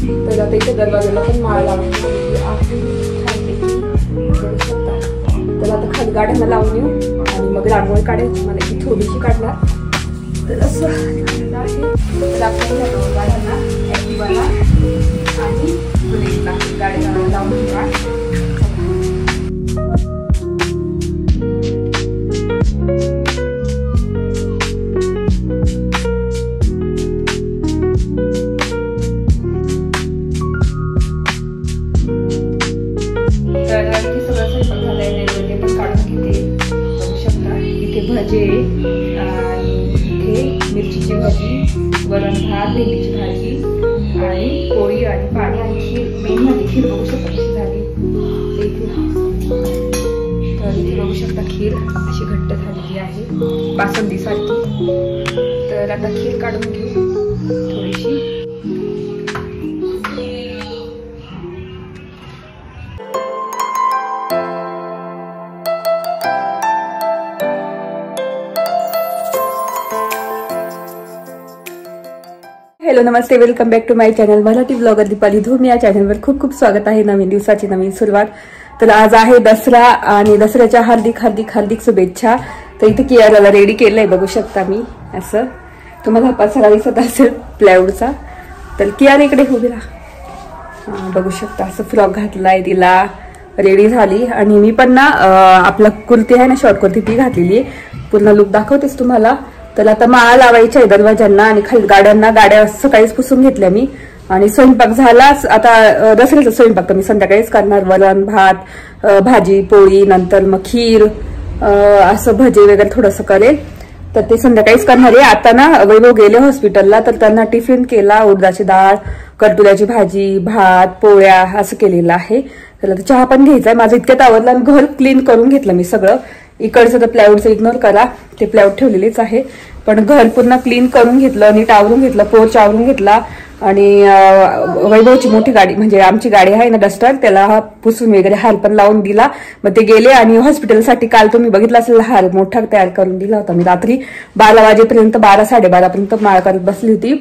तर आता इथे दरवाजाला पण माळ लावून आहे बघू शकता. तर आता खाली गाड्यांना लावून येऊ आणि मग रांगोळी काढायची, मला ही थोडीशी काढणार. तर असं झालेलं आहे. तर आपण ह्या दोन गाड्यांना ॲक्टिवाला आणि बुलेटला गाड्यांना लावून ठेवा. भजे आणि इथे मिरचीची भाजी, वरण भात, भेंडीची भाजी आणि पोळी आणि पाणी आणि खीर. मेन म्हणजे खीर बघू शकता कशी झाली इथे. तर इथे बघू शकता खीर अशी घट्ट झालेली आहे बासुंदीसारखी. तर आता खीर काढून घेऊ थोडीशी. हॅलो नमस्ते, welcome back to my channel Marathi blogger Deepali Dhoom. या चॅनलवर खूप खूप स्वागत आहे. नवीन दिवसाची नवीन सुरुवात. तर आज आहे दसरा आणि दसऱ्याच्या हार्दिक हार्दिक हार्दिक शुभेच्छा. तर इथे कियाराला रेडी केलंय बघू शकता मी. असं तुम्हाला पसारा दिसत असेल प्लायवूडचा. तर कियार इकडे उभी राहा. बघू शकता असं फ्रॉक घातलाय, तिला रेडी झाली. आणि मी पण ना आपला कुर्ती आहे ना शॉर्ट कुर्ती ती घातलेली आहे. पूर्ण लुक दाखवतेच तुम्हाला. तर आता माळा लावायच्या आहे दरवाजांना आणि खाली गाड्यांना. गाड्या सकाळीच पुसून घेतल्या मी आणि स्वयंपाक झालाच. आता दसऱ्याचा स्वयंपाक तर मी संध्याकाळीच करणार. वरण भात, भाजी पोळी, नंतर मग खीर, असं भजे वगैरे थोडंसं करेल. तर ते संध्याकाळीच करणार आहे. आता ना वैभव गेले हॉस्पिटलला, तर त्यांना टिफिन केला. उडदाची डाळ, कडुल्याची भाजी, भात, पोळ्या असं केलेलं आहे. तर चहा पण घ्यायचा. माझं इतक्यात आवडलं आणि घर क्लीन करून घेतलं मी सगळं. इकडचं तर प्लायवूडचं इग्नोर करा, ते प्लायवूड ठेवलेलेच आहे. पण घर पूर्ण क्लीन करून घेतलं, नीट आवरून घेतलं, पोर्च आवरून घेतला. आणि वैभवची मोठी गाडी म्हणजे आमची गाडी आहे ना डस्टर, त्याला पुसून वगैरे हार पण लावून दिला. मग ते गेले आणि हॉस्पिटलसाठी काल तुम्ही बघितला असेल हार मोठा तयार करून दिला होता मी रात्री 12 वाजेपर्यंत, 12-12:30 पर्यंत माळ करत बसली होती.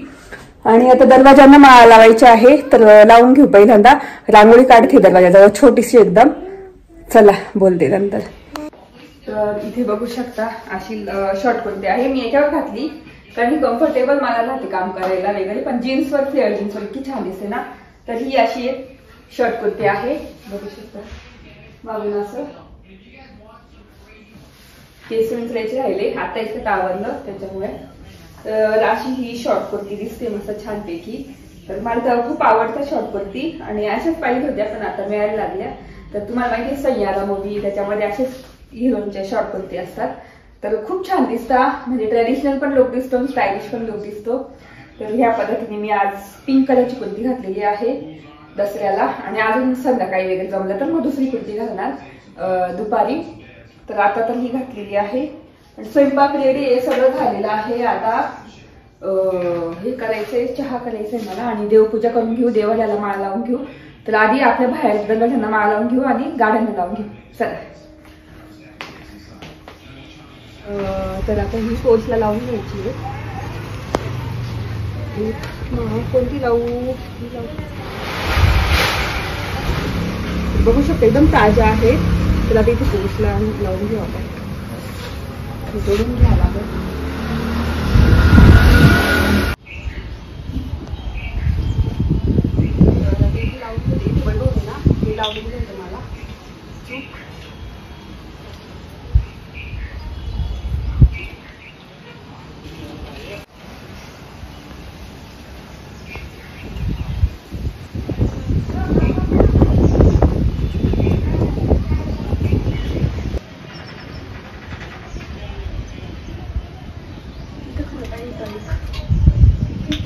आणि आता दरवाजांना माळा लावायची आहे. तर लावून घेऊ. पहिल्यांदा रांगोळी काढते दरवाजाजवळ छोटीशी एकदम. चला बोलते नंतर. तर इथे बघू शकता अशी शॉर्ट कुर्ती आहे. मी याच्यावर घातली कारण कम्फर्टेबल मला राहते काम करायला वगैरे. पण जीन्सवर फ्लेअर जीन्सवर इतकी छान दिसते ना. तर ही अशी एक शॉर्ट कुर्ती आहे बघू शकता. मागून असं केस विंचरायचे राहिले, आता इतकं आवडलं त्याच्यामुळे. तर अशी ही शॉर्ट कुर्ती दिसते मस्त छानपैकी. तर मला तर खूप आवडतं शॉर्ट कुर्ती आणि अशाच पाहिजे होत्या पण आता मिळायला लागल्या. तर तुम्हाला माहिती सय्यारा मूवी त्याच्यामध्ये असेच हिरोईनच्या शॉर्ट कुर्ती असतात. तर खूप छान दिसता, म्हणजे ट्रेडिशनल पण लुक दिसतो, स्टायलिश पण लुक दिसतो. तर ह्या पद्धतीने मी आज पिंक कलरची कुर्ती घातलेली आहे दसऱ्याला. आणि अजून संध्याकाळी वगैरे जमलं तर मग दुसरी कुर्ती घालणार दुपारी. तर आता तर ही घातलेली आहे. स्वयंपाक रेडी आहे, सगळं झालेलं आहे. आता हे करायचंय, चहा करायचंय मला आणि देवपूजा करून घेऊ, देवाला माळ लावून घेऊ. तर आधी आपल्या बाहेर दरवाजांना माळ लावून घेऊ आणि गाड्यांना लावून घेऊ. चला. तर आता ही पोचला लावून घ्यायची आहे. कोणती लावू बघू शकतो, एकदम ताज्या आहेत. तर आता इथे पोचला लावून घेऊ आपण. जोडून घ्या लागेल. बनवते ना हे लावून घ्यायचं मला. ठीक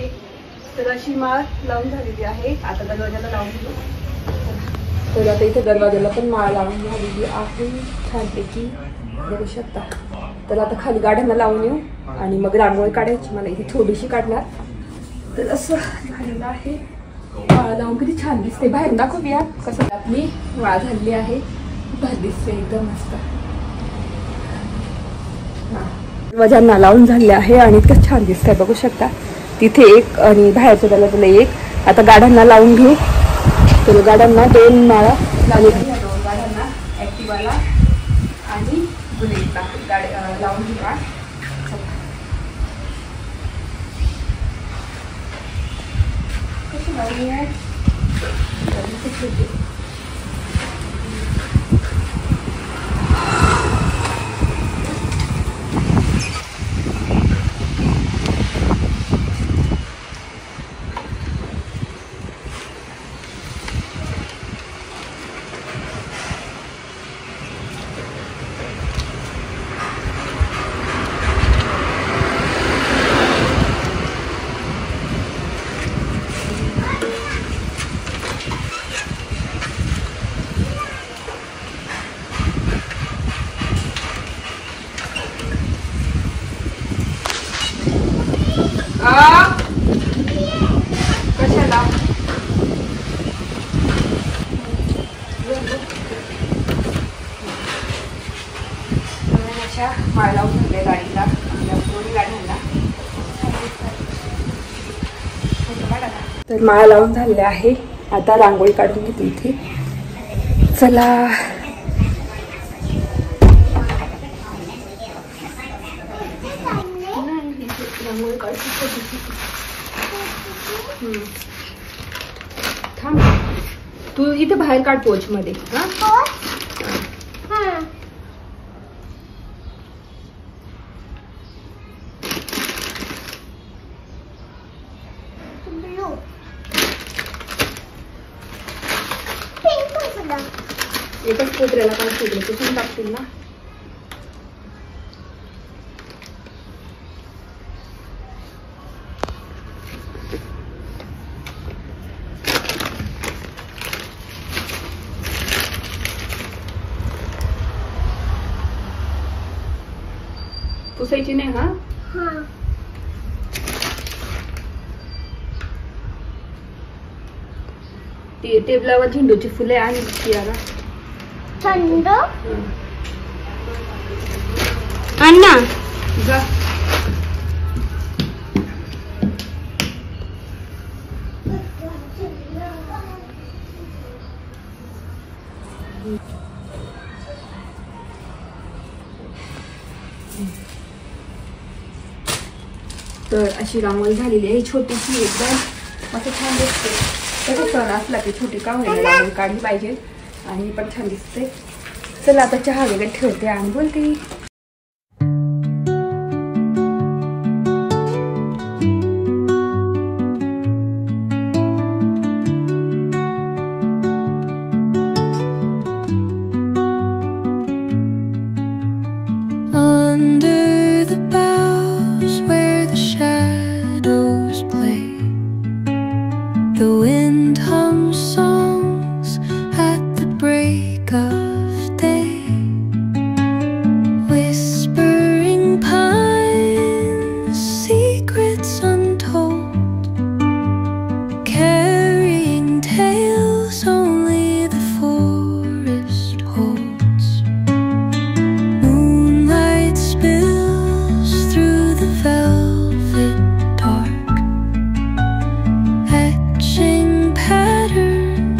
आहे. तर अशी माळ लावून झालेली आहे. आता दरवाजाला लावून घेऊ. तर आता इथे दरवाजाला पण माळ लावून झालेली आहे छानपैकी बघू शकता. तर आता खाली गाड्यांना लावून येऊ आणि मग रांगोळी काढायची. मला इथे थोडीशी काढणार. तर असं झालेलं आहे. माळ लावून किती छान दिसते. बाहेर दाखवूया कसं आपली माळ झालेली आहे. भारी दिसते एकदम मस्त. दरवाजांना लावून झाले आहे आणि इतकं छान दिसतंय बघू शकता. तिथे एक आणि बाहेरच्या दरवाजाला एक आता गाड्यांना लावून घेऊ. तर गाड्यांना 2 माळा लावले. 2 गाड्यांना ॲक्टिवाला आणि बुलेटला गाडी लावून घेऊ. कशी लावली आहे कशाला अशा माळ लावून ठेवले गाडीला. दोन्ही गाड्यांना तर माळ लावून झालेले आहे. आता रांगोळी काढून घेते इथे. चला रांगोळी काढते. थांब तू इथे बाहेर काढ पोच मध्ये. एकच कोपऱ्याला काय शिकले ते पण टाकतील ना. पुसायची नाही. ती टेबलावर झेंडूची फुले आणि थंड अन्ना जा. तर अशी रांगोळी झालेली आहे छोटीशी एकदम. असं छान दिसते. तसं सण असला की छोटी का होईल रांगोळी काढली पाहिजे आणि पण छान दिसते. चला आता चहा वगैरे ठेवते आणि बोलते. Etching patterns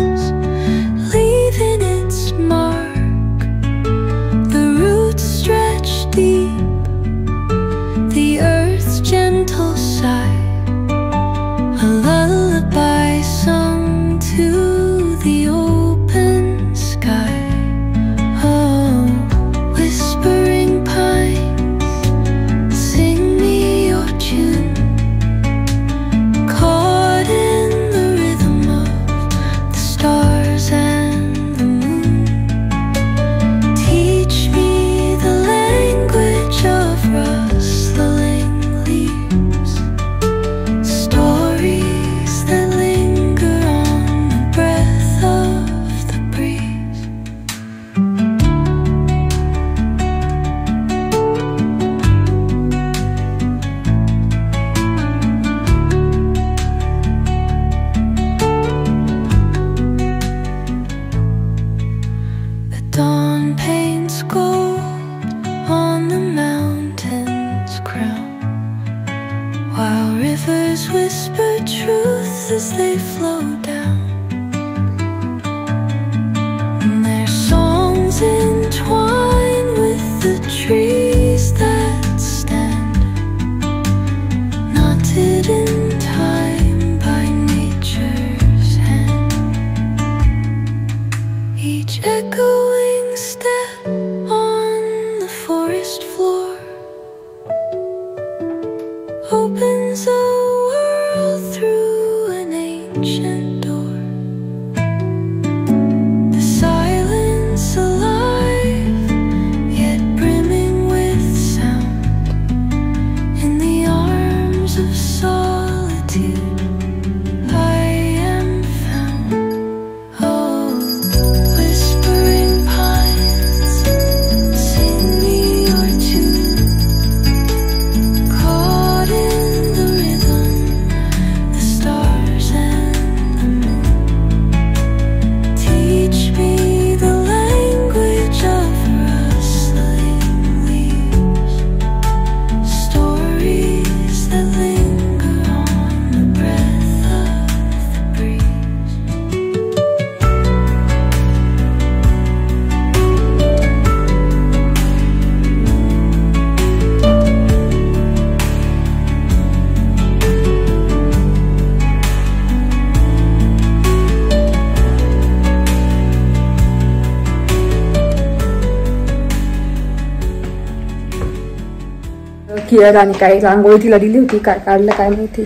कियर आणि काय रांगोळी तिला दिली होती, काय काढलं काय माहिती.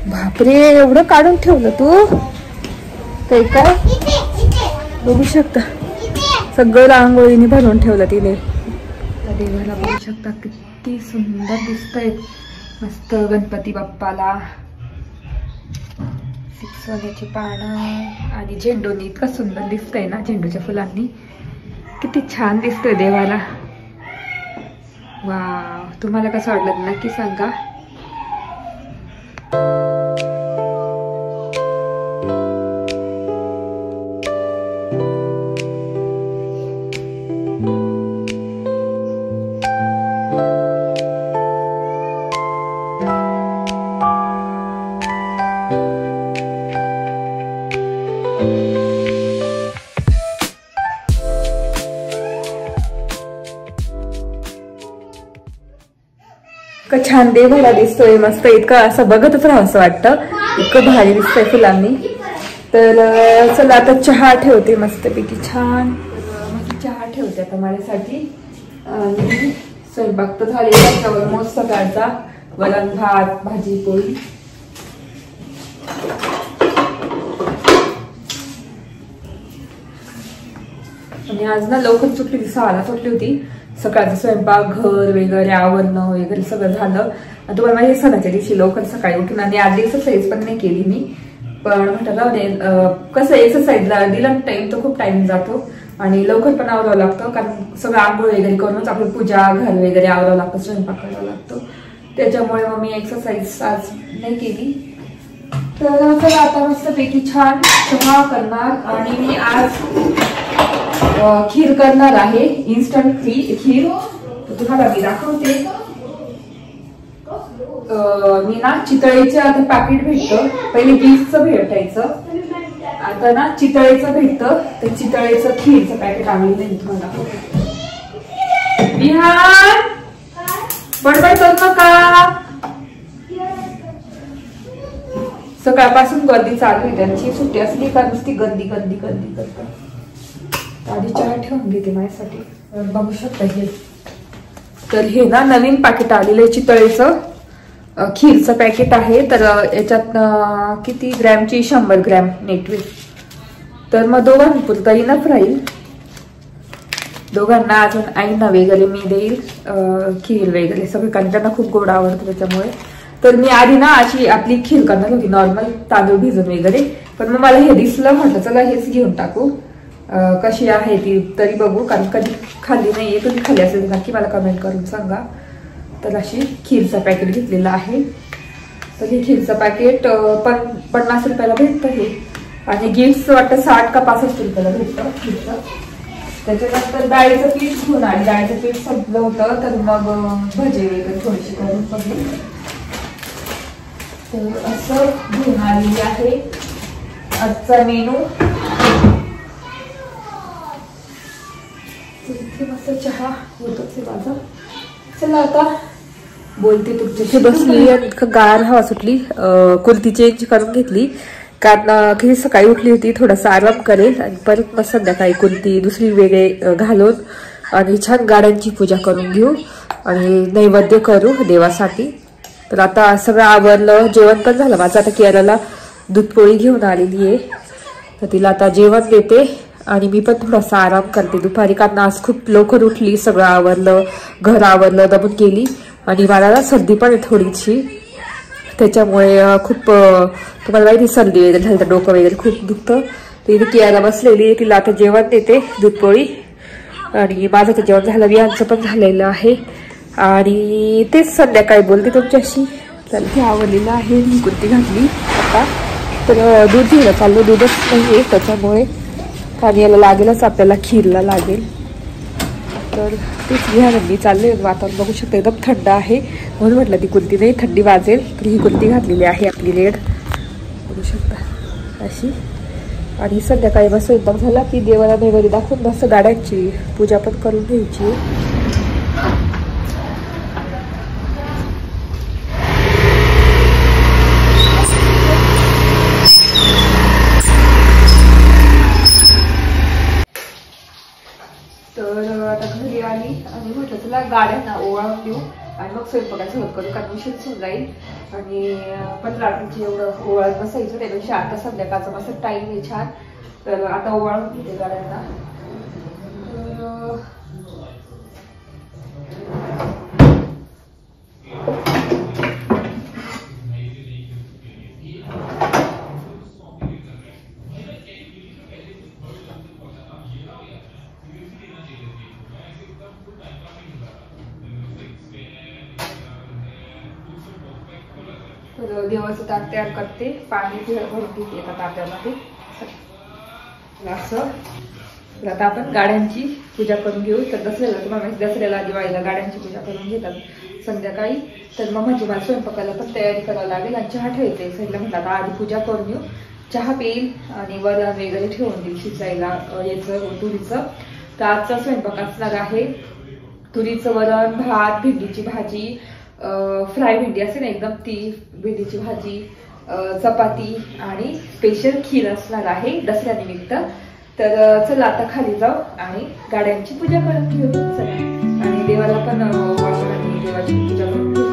बापरे, एवढं काढून ठेवलं तू काही काय बघू शकता. सगळं रांगोळीने भरून ठेवलं तिने. देवाला बघू शकता किती सुंदर दिसतंय. मस्त गणपती बाप्पाला सोन्याची पानं आणि झेंडूनी इतकं सुंदर दिसतंय ना, झेंडूच्या फुलांनी किती छान दिसतोय देवाला. वाव, तुम्हाला कसं वाटलं नक्की सांगा. इतकं छान देवाला दिसतोय, मस्त इतकं असं बघतच राहावं असं वाटतं, इतकं भारी दिसतंय फुलांनी. तर चला आता चहा ठेवते मस्तपैकी छान. चहा ठेवते आता माझ्यासाठी. आणि स्वयंपाक तर झाले, त्याच्यावर मस्त सकाळचा वरण भात भाजी पोळी. आणि आज ना लवकर सुटली होती, 6ला सुटली होती. सकाळचा स्वयंपाक घर वगैरे आवरणं वगैरे सगळं झालं. तुम्हाला माझ्या सणाच्या दिवशी लवकर सकाळी उठून आणि आज एक्सरसाइज पण नाही केली मी, पण म्हटलं कसं एक्सरसाइजला दिला टाइम तर खूप टाइम जातो आणि लवकर पण आवरावं लागतं, कारण सगळं आंघोळ वगैरे करूनच आपली पूजा घर वगैरे आवरावं लागतं, स्वयंपाक करावा लागतो. त्याच्यामुळे मग मी एक्सरसाइज आज नाही केली. तर चला आता मस्तपैकी छान चहा करणार. आणि मी आज खीर करणार आहे, इन्स्टंट खीर. तुम्हाला मी दाखवते. मी ना चितळेचं आता पॅकेट भेटतं, पहिले गिफ्टचं भेटायचं, आता ना चितळेचं भेटतं. तर चितळेचं खीरचं पॅकेट आणलेलं आहे तुम्हाला. बिहार बडबड करू नका. सकाळपासून गर्दी चालू आहे त्यांची, सुट्टी असली का नुसती गर्दी गर्दी गर्दी करतात. आधी चहा ठेवून घेते माझ्यासाठी. बघू शकता हे. तर हे ना नवीन पॅकेट आलेलं आहे चितळेचं खीरचं पॅकेट आहे. तर याच्यात किती ग्रॅमची, 100 ग्रॅम नेटवे. तर मग दोघांपुरता इनफ राहील. दोघांना अजून आईंना वगैरे मी देईल खीर वगैरे सगळं, कारण त्यांना खूप गोड आवडतं त्याच्यामुळे. तर मी आधी ना अशी आपली खीर करणार होती नॉर्मल तांदूळ भिजून वगैरे, पण मग मला हे दिसलं, म्हटलं चला हेच घेऊन टाकू. कशी आहे ती तरी बघू, कारण कधी खाल्ली नाहीये. तुम्ही खाल्ली असेल नक्की मला कमेंट करून सांगा. तर अशी खीरचं पॅकेट घेतलेलं आहे. तर हे खीरचं पॅकेट 50 रुपयाला भेटतं हे. आणि गिफ्ट वाटतं 60 का 65 रुपयाला भेटतं खीरचं. त्याच्यानंतर डाळीचं पीठ घेऊन आली. डाळीचं पीठ संपलं होतं, तर मग भजे वगैरे थोडीशी करून बघू. तर असं घेऊन आलेली आहे आजचा मेनू. इथे मस्त चहा होतोच माझा. चला आता बोलते तुमच्याशी. बसली, इतकं गार हवा सुटली. कुर्ती चेंज करून घेतली, कारण की सकाळी उठली होती, थोडासा आराम करेल आणि परत मग संध्याकाळी कुर्ती दुसरी वेगळे घालून आणि छान गाड्यांची पूजा करून घेऊ आणि नैवेद्य करू देवासाठी. तर आता सगळं आवरलं, जेवण पण झालं माझं. आता केरळला दूधपोळी घेऊन आलेली आहे, तर तिला आता जेवण देते आणि मी पण थोडासा आराम करते दुपारी, कारण आज खूप लवकर उठली, सगळं आवरलं, घर आवरलं, दमून गेली. आणि मला ना सर्दी पण आहे थोडीशी, त्याच्यामुळे खूप तुम्हाला माहिती सर्दी वगैरे झाली तर डोकं वगैरे खूप दुखतं. तर इथे कियाला बसलेली, तिला आता जेवण देते दूधपोळी. आणि माझं तर जेवण झालं, विहांचं पण झालेलं आहे. आणि तेच संध्याकाळी बोलते तुमच्याशी. तर हे आवडलेलं आहे, मी कुर्ती घातली आता. तर दूध घ्यायला चाललो, दूधच नाही आहे त्याच्यामुळे, कारण याला लागेलच आपल्याला, खीरला लागेल. तर तेच घ्या मी चालले. वातावरण बघू शकता एकदम थंड आहे, म्हणून म्हटलं ती कुर्ती नाही थंडी वाजेल, तर ही कुर्ती घातलेली आहे आपली रेड, बघू शकता अशी. आणि संध्याकाळी बस एकदम झाला की देवाला नैवेद्य दाखवून बस गाड्यांची पूजा पण करून घ्यायची. तर आता घरी आली आणि म्हटलं तुला गाड्यांना ओवाळून देऊ. आणि मग स्वयंपाकाला सुरुवात करू, कारण उशीर होऊन जाईल. आणि 15 मिनिट एवढं ओवाळत बसायचं, त्यापेक्षा आता संध्याकाळचा मस्त टाईम आहे छान. तर आता ओवाळून घेते गाड्यांना. देवाचं ताट तयार करते, पाणी भरून घेते एका ताट्यामध्ये असं. तर आता आपण गाड्यांची पूजा करून घेऊ. तर दसऱ्याला तुम्हाला दसऱ्याला दिवाळीला गाड्यांची पूजा करून घेतात संध्याकाळी. तर मग म्हणजे मला स्वयंपाकाला पण तयारी करावी लागेल आणि चहा ठेवायचे साईडला. म्हटलं आता आधी पूजा करून येऊ, चहा पेईल आणि वरण वगैरे ठेवून देईल शिजायला याचं तुरीचं. तर आजचा स्वयंपाक असणार आहे तुरीचं वरण, भात, भेंडीची भाजी, फ्राय भेंडी असते ना एकदम ती भेंडीची भाजी, चपाती आणि स्पेशल खीर असणार आहे दसऱ्यानिमित्त. तर चला आता खाली जाऊ आणि गाड्यांची पूजा करून घेऊ. चला आणि देवाला पण देवाची पूजा करून घेते.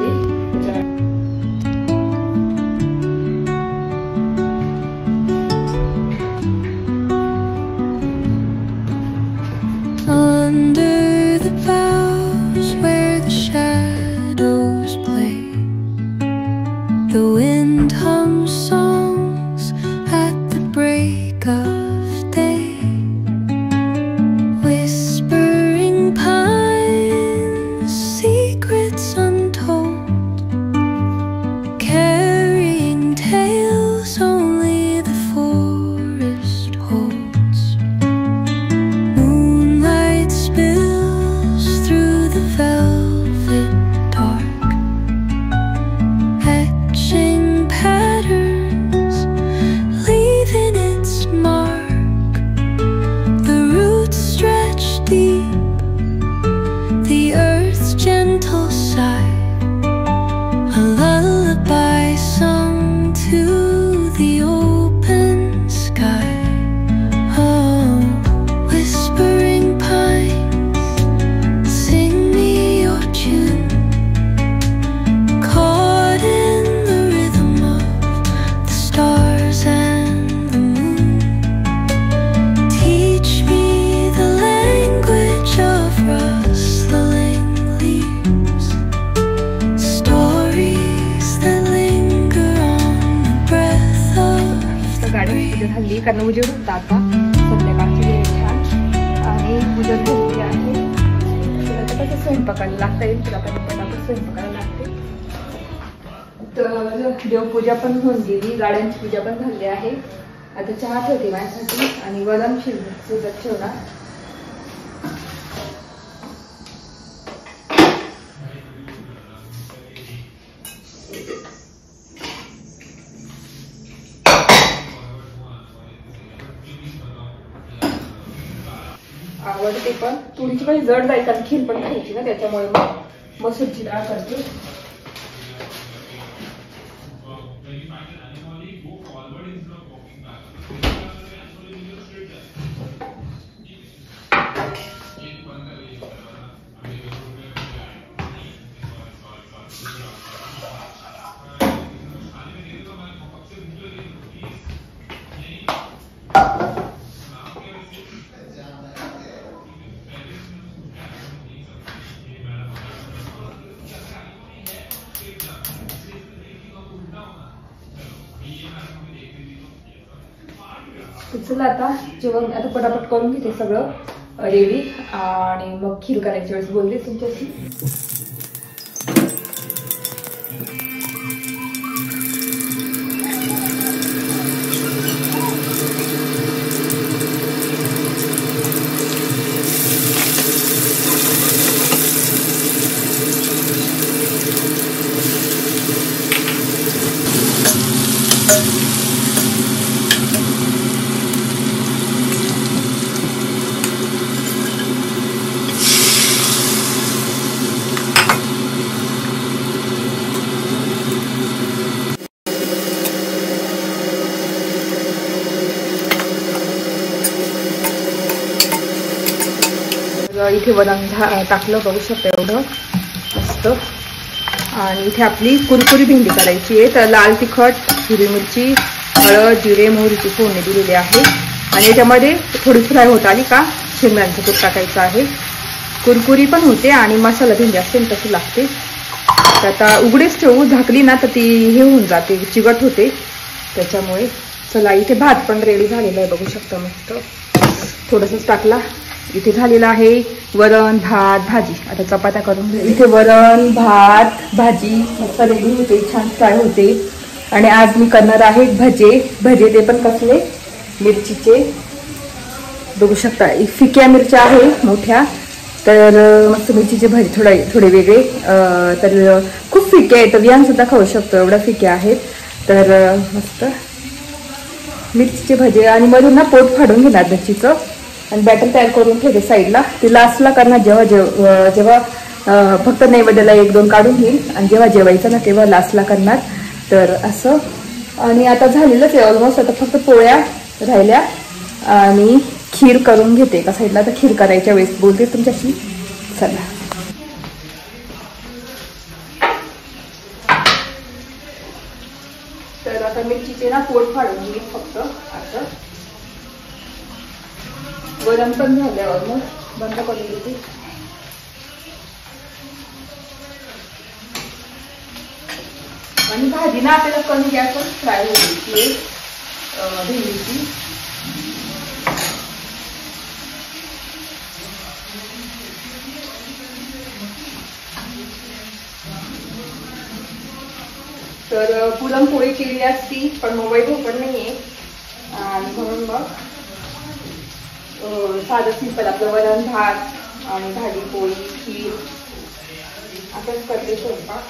The wind hums songs at the break of day, whispering pines, secrets untold, carrying tales only the forest holds. Moonlight spills through the velvet dark, patterns leaving its mark. The roots stretch deep, the earth's gentle sigh, a lullaby sung to the open sky. Oh, whispering pines, sing me your tune, caught in stars and the moon. Teach me the language of rustling leaves, stories that linger on the breath of the गाडी हल्ली कारण उजेड होता आता संध्याकाळची वेळ छान आणि पूजन झालेली आहे. तुला तर कसं स्वयंपाकाला लागता येईल, तुला पण स्वयंपाकाला लागते. तर देवपूजा पण होऊन गेली, गाड्यांची पूजा पण झाली आहे. आता चहा ठेवते माझ्यासाठी आणि वरण शिजत ठेवणार. आवडते पण तुरीची भाजी जड जायची आणि खीर पण खायची ना, त्याच्यामुळे मग मसूरची डाळ करते. चला आता जेवण आता पटापट करून घेते सगळं रेडी आणि मग खीर करायच्या वेळेस बोलते तुमच्याशी. इथे वरण टाकलं बघू शकता एवढं मस्त. आणि इथे आपली कुरकुरी भेंडी करायची आहे. तर लाल तिखट, हिरवी मिरची, हळद, जिरे, मोहरीची फोडणी दिलेली आहे. आणि याच्यामध्ये थोडी फ्राय होत आली का शेंगदाण्याचं कूट टाकायचं आहे. कुरकुरी पण होते आणि मसाला भेंडी असते तशी लागते. तर आता उघडीच ठेवू, झाकली ना तर ती हे होऊन जाते, चिकट होते. त्याच्यामुळे चला इथे भात पण रेडी झालेला आहे, बघू शकता. मस्त थोडंसंच टाकला. इथे झालेला आहे वरण, भात, भाजी. आता चपात्या करून घेऊ. इथे वरण, भात, भाजी मस्त रेडी होते, छान फ्राय होते. आणि आज मी करणार आहे भजे. ते पण कसले, मिरचीचे. बघू शकता फिक्या मिरच्या आहे मोठ्या. तर मस्त मिरचीचे भजे थोडे वेगळे. तर खूप फिके आहेत, विहान सुद्धा खाऊ शकतो, एवढ्या फिक्या आहेत. तर मस्त मिरचीचे भजे. आणि मधून ना पोट फाडून घेणार मिरचीचं आणि बॅटर तयार करून ठेवते साईडला. ते लास्टला करणार जेव्हा फक्त नैवेद्याला 1-2 काढून घेईल आणि जेव्हा जेवायचं ना तेव्हा लास्टला करणार. तर असं. आणि आता झालेलंच आहे ऑलमोस्ट. आता फक्त पोळ्या राहिल्या आणि खीर करून घेते एका साईडला. तर खीर करायच्या वेळेस बोलते तुमच्याशी. चला. तर आता मिरचीचे ना पोट फाडून घेईल फक्त असं. वरण पण झालं ऑलमोस्ट, बंद करून घेते. आणि भाजी ना आपल्याला कमी गॅसवर फ्राय होईल भेंडीची. तर पुरणपोळी केली असती पण मोबाईल ओपन नाहीये आणि म्हणून मग साधं सिंपल आपलं वरण, भात आणि भाजी, पोळी, खीर असंच करते स्वयंपाक.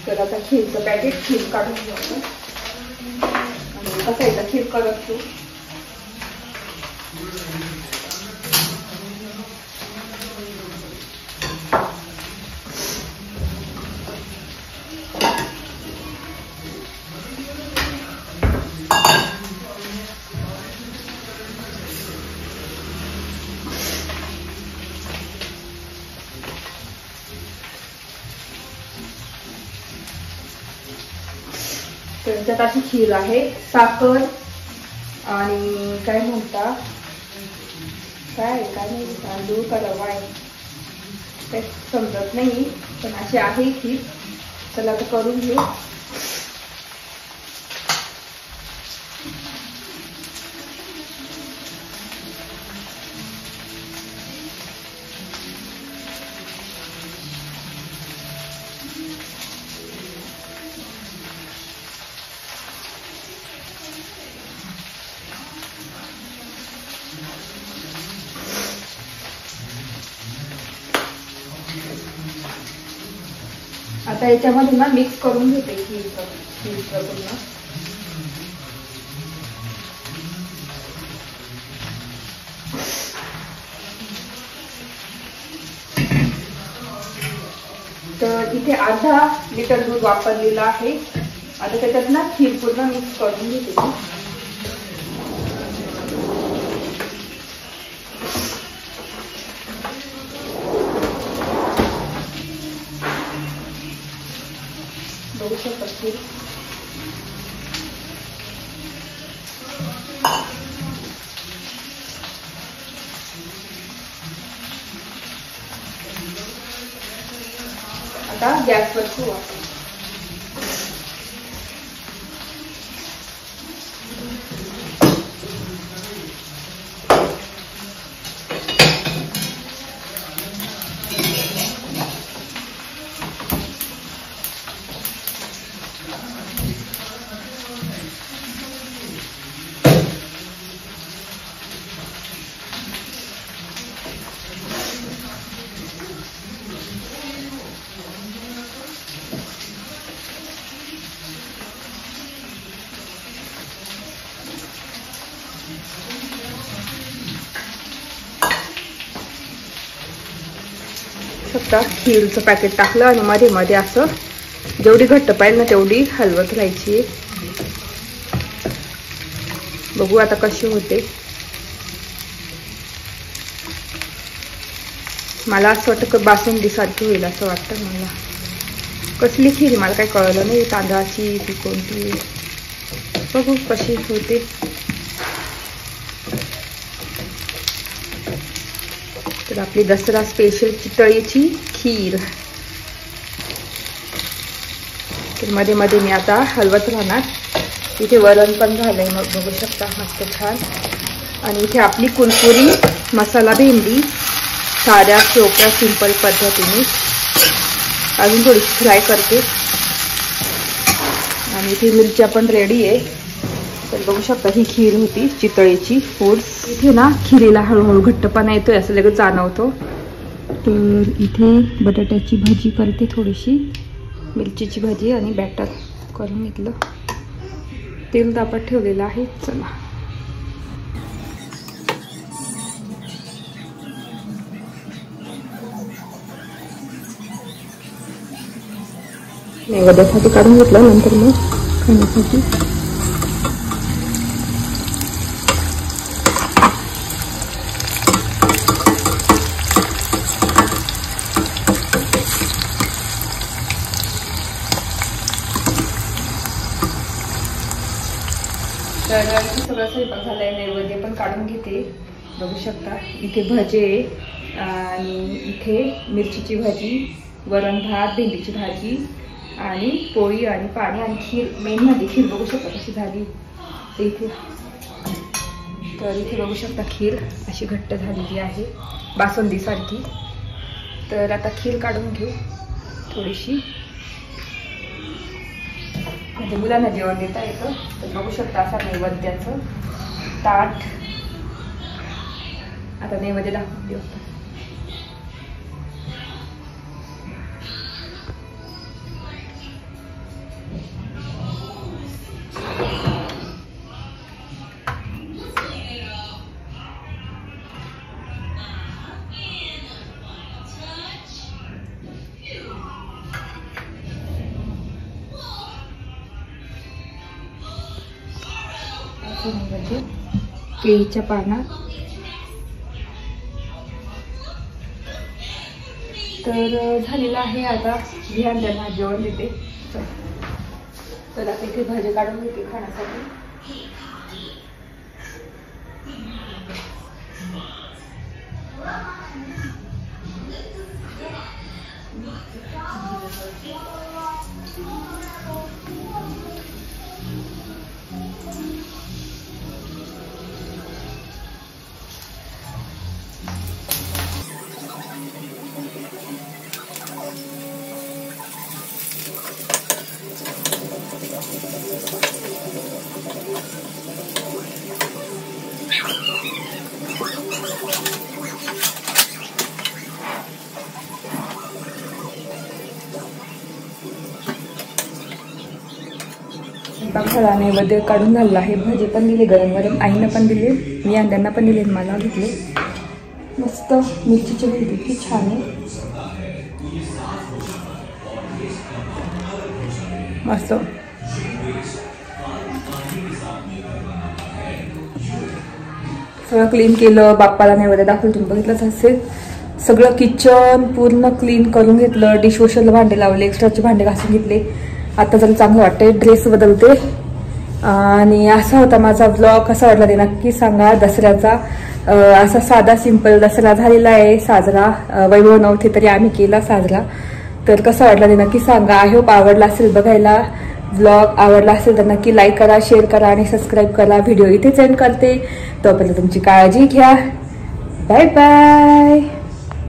तर आता खीरचं पॅकेट खीर काढून घेऊ आणि कसं एकदा खीर करत तू. त्याच्यात अशी खीर आहे, साखर आणि काय म्हणता काय नाही, तांदूळ का रवा आहे काही समजत नाही, पण अशी आहे खीर. चला आता करून घेऊ. आता याच्यामध्ये ना मिक्स करून घेते खीर पूर्ण. तर इथे अर्धा लिटर दूध वापरलेलं आहे. आता त्याच्यात ना खीर पूर्ण मिक्स करून घेते. बघू शकता खीर. आता गॅसवर ठेवू. शकता खीरचं पॅकेट टाकलं आणि मध्ये मध्ये असं जेवढी घट्ट पाहिजे ना तेवढी हलवत राहायची. बघू आता कशी होते. मला असं वाटतं बासुंदी सारखी होईल असं वाटतं मला. कसली खीर मला काही कळलं नाही, तांदळाची ती कोणती. बघू कशी होते. तर आपली दसरा स्पेशल चितळेची खीर. तर मध्ये मध्ये मी आता हलवत राहणार. इथे वरण पण झालंय मग बघू शकता मस्त छान. आणि इथे आपली कुरकुरी मसाला भेंडी साध्या सोप्या सिंपल पद्धतीने अजून थोडीशी फ्राय करते. आणि इथे मिरच्या पण रेडी आहे. तर बघू शकता ही खीर होती चितळेची फूड्स. इथे ना खिरीला हळूहळू घट्टपणा येतोय असं लगेच जाणवतो. तर इथे बटाट्याची भाजी करते, थोडीशी मिरचीची भाजी आणि बॅटर करून घेतलं. तेल तापत ठेवलेलं आहे. चला नैवेद्यासाठी काढून घेतलं, नंतर मग खाण्यासाठी. तर सगळं स्वयंपाक झालाय. नैवेद्य पण काढून घेते. बघू शकता इथे भजे आणि इथे मिरचीची भाजी, वरण भात, भेंडीची भाजी आणि पोळी आणि पाणी आणि खीर. मेन म्हणजे खीर बघू शकता कशी झाली इथे. तर इथे बघू शकता खीर अशी घट्ट झालेली आहे बासुंदी सारखी. तर आता खीर काढून घेऊ थोडीशी, म्हणजे मुलांना जेवण देता येतं. तर बघू शकता असा नैवेद्याचं ताट. आता नैवेद्य दाखवून देऊ. केळीच्या पानात. तर झालेलं आहे. आता ध्यान त्यांना जेवण देते. तर आता इथे भाजी काढून घेते खाण्यासाठी. बघा नैवेद्य काढून झालेला आहे. भाजी पण दिली गरम गरम, आईनं पण दिली, मी आणि त्यांना पण दिले, मला घेतले. मस्त मिरचीची भाजी किती छान आहे. मस्त सगळं क्लीन केलं. बाप्पाला नैवेद्य दाखवलं, तुम्ही बघितलंच असेल. सगळं किचन पूर्ण क्लीन करून घेतलं. डिशवॉशरला भांडे लावले, एक्स्ट्राचे भांडे घासून घेतले. आता जरा चांगलं वाटतंय. ड्रेस बदलते. आणि असा होता माझा व्लॉग. कसा वाटला ते नक्की सांगा. दसऱ्याचा असा साधा सिंपल दसरा झालेला आहे साजरा. वैभव नव्हते तरी आम्ही केला साजरा. तर कसा वाटला ते नक्की सांगा. आय होप आवडला असेल बघायला. व्लॉग आवडला असेल तर नक्की लाईक करा, शेअर करा आणि सबस्क्राईब करा. व्हिडिओ इथेच एंड करते. तोपर्यंत तुमची काळजी घ्या. Bye bye.